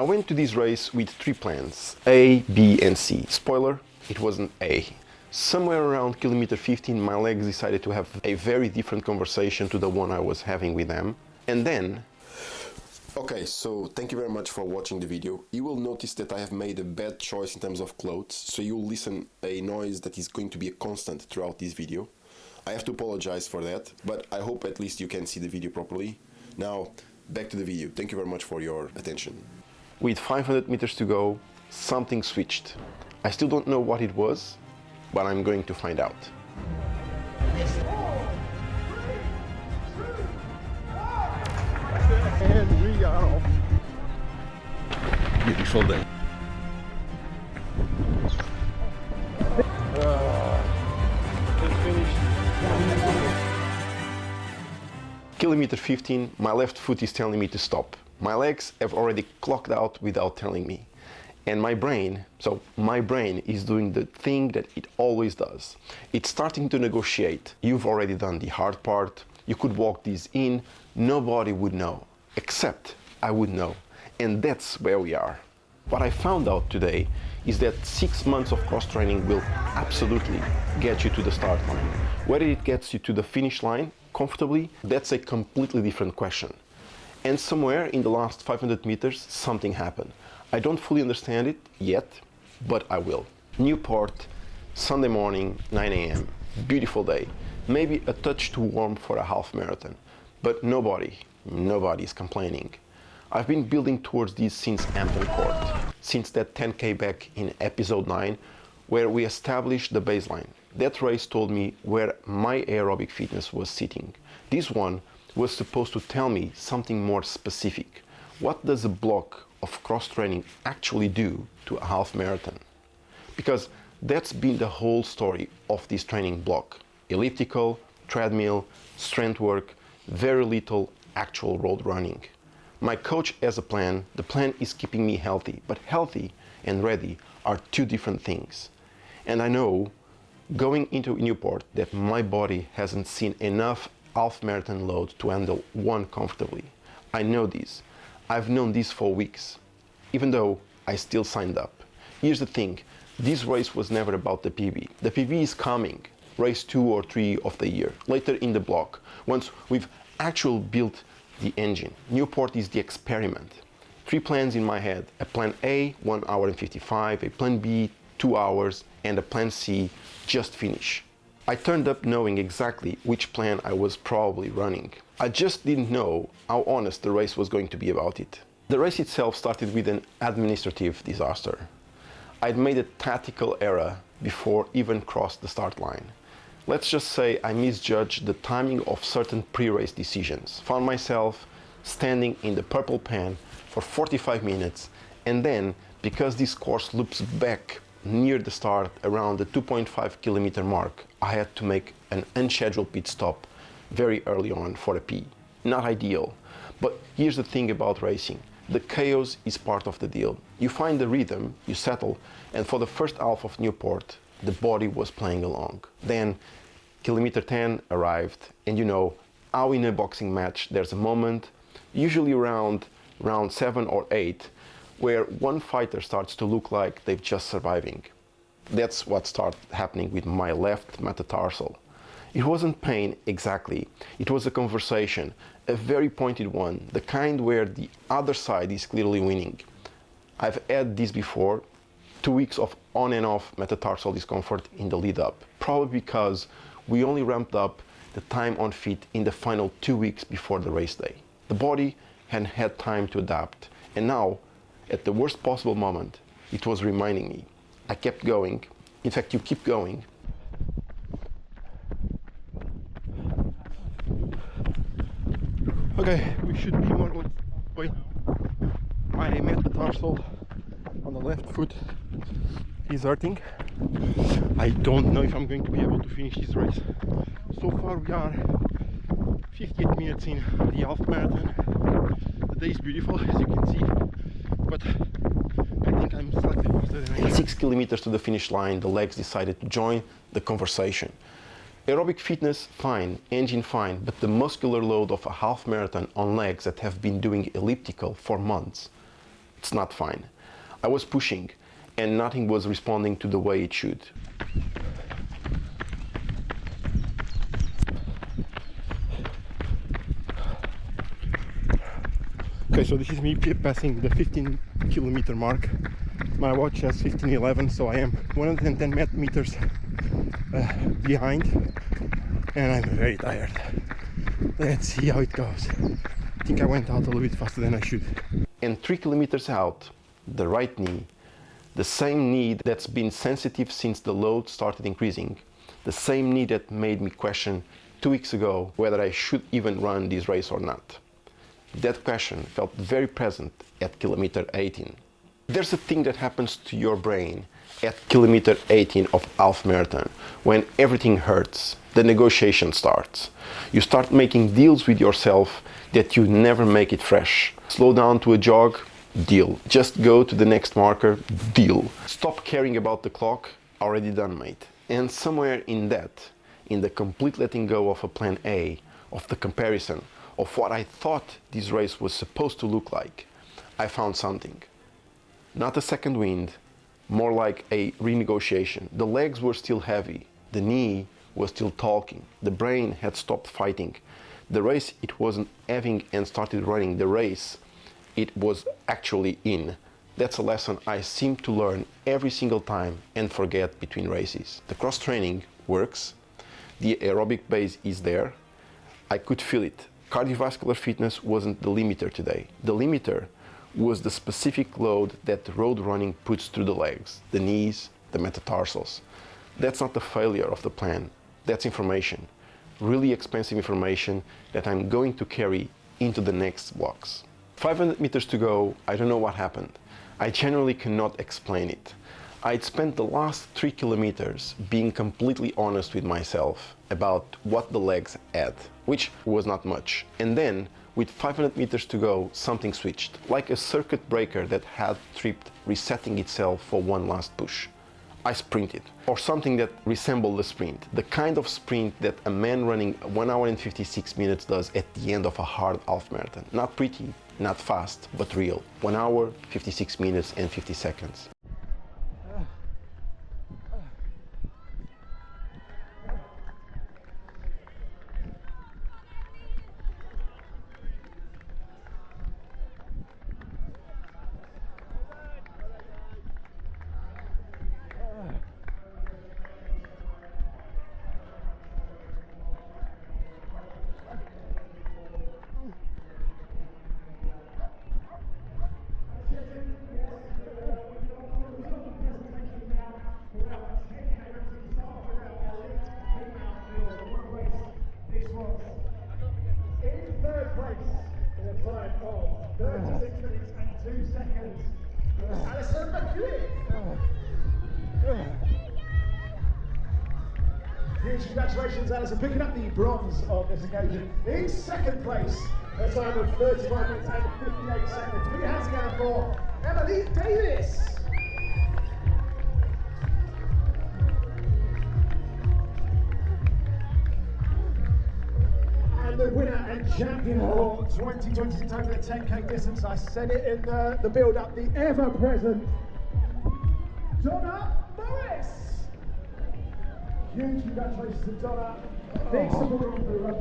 I went to this race with 3 plans, A, B and C. Spoiler, it wasn't A. Somewhere around kilometer 15, my legs decided to have a very different conversation to the one I was having with them. And then... Okay, so thank you very much for watching the video. You will notice that I have made a bad choice in terms of clothes, so you'll listen a noise that is going to be a constant throughout this video. I have to apologize for that, but I hope at least you can see the video properly. Now, back to the video. Thank you very much for your attention. With 500 meters to go, something switched. I still don't know what it was, but I'm going to find out. And we are off. Beautiful day. Just finished. Kilometer 15, my left foot is telling me to stop. My legs have already clocked out without telling me. And my brain is doing the thing that it always does. It's starting to negotiate. You've already done the hard part. You could walk this in. Nobody would know. Except I would know. And that's where we are. What I found out today is that 6 months of cross-training will absolutely get you to the start line. Whether it gets you to the finish line comfortably, that's a completely different question. And somewhere in the last 500 meters, something happened. I don't fully understand it yet, but I will. Newport, Sunday morning, 9 a.m. Beautiful day. Maybe a touch too warm for a half marathon, but nobody is complaining. I've been building towards this since Hampton Court, since that 10K back in episode 9, where we established the baseline. That race told me where my aerobic fitness was sitting. This one was supposed to tell me something more specific. What does a block of cross-training actually do to a half marathon? Because that's been the whole story of this training block. Elliptical, treadmill, strength work, very little actual road running. My coach has a plan. The plan is keeping me healthy, but healthy and ready are two different things. And I know, going into Newport, that my body hasn't seen enough half marathon load to handle one comfortably. I know this. I've known this for weeks, even though I still signed up. Here's the thing, this race was never about the PB. The PB is coming, race 2 or 3 of the year, later in the block, once we've actually built the engine. Newport is the experiment. 3 plans in my head, a plan A, 1 hour and 55, a plan B, 2 hours, and a plan C, just finish. I turned up knowing exactly which plan I was probably running. I just didn't know how honest the race was going to be about it. The race itself started with an administrative disaster. I'd made a tactical error before even crossed the start line. Let's just say I misjudged the timing of certain pre-race decisions. Found myself standing in the purple pan for 45 minutes, and then, because this course loops back near the start around the 2.5 kilometer mark, I had to make an unscheduled pit stop very early on for a pee. Not ideal, but here's the thing about racing. The chaos is part of the deal. You find the rhythm, you settle, and for the first half of Newport, the body was playing along. Then, kilometer 10 arrived, and you know how in a boxing match there's a moment, usually around round 7 or 8, where one fighter starts to look like they're just surviving. That's what started happening with my left metatarsal. It wasn't pain exactly, it was a conversation, a very pointed one, the kind where the other side is clearly winning. I've had this before, 2 weeks of on and off metatarsal discomfort in the lead up, probably because we only ramped up the time on feet in the final 2 weeks before the race day. The body hadn't had time to adapt, and now, at the worst possible moment, it was reminding me. I kept going. In fact, you keep going. Okay, we should be more or less way. My metatarsal on the left foot is hurting. I don't know if I'm going to be able to finish this race. So far we are 58 minutes in the half marathon. The day is beautiful, as you can see, but I think I'm slightly faster than I am. 6 kilometers to the finish line, the legs decided to join the conversation. Aerobic fitness, fine, engine fine, but the muscular load of a half marathon on legs that have been doing elliptical for months, It's not fine. I was pushing and nothing was responding to the way it should. Okay, so this is me passing the 15-kilometer mark. My watch has 15:11, so I am 110 meters behind, and I'm very tired. Let's see how it goes. I think I went out a little bit faster than I should. And 3 kilometers out, the right knee, the same knee that's been sensitive since the load started increasing, the same knee that made me question 2 weeks ago whether I should even run this race or not. That question felt very present at kilometer 18. There's a thing that happens to your brain at kilometer 18 of half marathon when everything hurts. The negotiation starts. You start making deals with yourself that you never make it fresh. Slow down to a jog, deal. Just go to the next marker, deal. Stop caring about the clock, already done, mate. And somewhere in that, in the complete letting go of a plan A, of the comparison, of what I thought this race was supposed to look like, I found something. Not a second wind, more like a renegotiation. The legs were still heavy, the knee was still talking, the brain had stopped fighting. The race it wasn't having and started running. The race it was actually in. That's a lesson I seem to learn every single time and forget between races. The cross training works, the aerobic base is there, I could feel it. Cardiovascular fitness wasn't the limiter today. The limiter was the specific load that road running puts through the legs, the knees, the metatarsals. That's not the failure of the plan, that's information. Really expensive information that I'm going to carry into the next blocks. 500 meters to go, I don't know what happened. I genuinely cannot explain it. I'd spent the last 3 kilometers being completely honest with myself about what the legs had, which was not much. And then, with 500 meters to go, something switched, like a circuit breaker that had tripped, resetting itself for one last push. I sprinted, or something that resembled a sprint, the kind of sprint that a man running 1 hour and 56 minutes does at the end of a hard half marathon. Not pretty, not fast, but real. 1 hour, 56 minutes and 50 seconds. Huge congratulations, Alison, picking up the bronze on this occasion. In second place, a time of 35 minutes and 58 seconds. Put your hands together for Emily Davis. And the winner and champion for 2026 over the 10K distance. I said it in the build-up, the ever-present Donna Morris. Huge congratulations to Donna.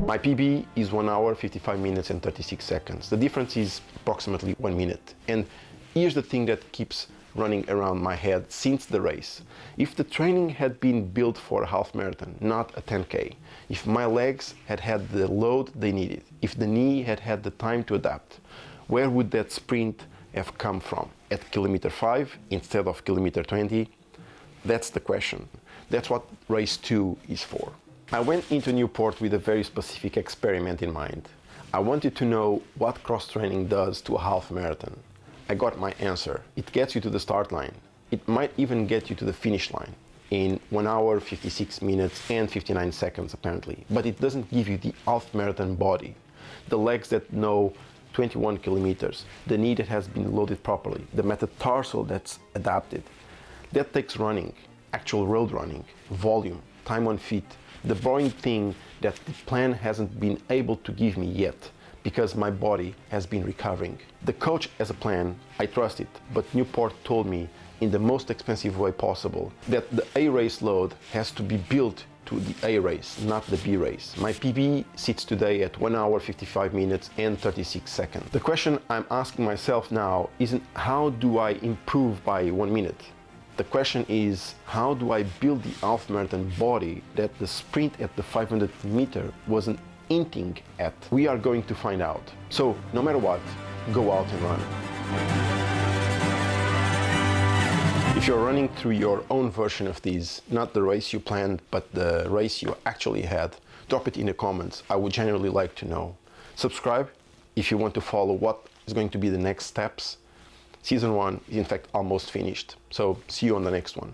My PB is 1 hour, 55 minutes and 36 seconds. The difference is approximately 1 minute. And here's the thing that keeps running around my head since the race. If the training had been built for a half marathon, not a 10K, if my legs had had the load they needed, if the knee had had the time to adapt, where would that sprint have come from? At kilometer 5 instead of kilometer 20? That's the question. That's what race 2 is for. I went into Newport with a very specific experiment in mind. I wanted to know what cross-training does to a half marathon. I got my answer. It gets you to the start line. It might even get you to the finish line in 1 hour, 56 minutes and 59 seconds apparently. But it doesn't give you the half marathon body. The legs that know 21 kilometers, the knee that has been loaded properly, the metatarsal that's adapted. That takes running, actual road running, volume, time on feet, the boring thing that the plan hasn't been able to give me yet, because my body has been recovering. The coach has a plan, I trust it, but Newport told me in the most expensive way possible that the A race load has to be built to the A race, not the B race. My PB sits today at 1 hour 55 minutes and 36 seconds. The question I'm asking myself now isn't how do I improve by 1 minute? The question is, how do I build the half marathon body that the sprint at the 500 meter wasn't hinting at? We are going to find out. So, no matter what, go out and run. If you're running through your own version of these, not the race you planned, but the race you actually had, drop it in the comments. I would genuinely like to know. Subscribe if you want to follow what is going to be the next steps. Season 1 is in fact almost finished, so see you on the next one.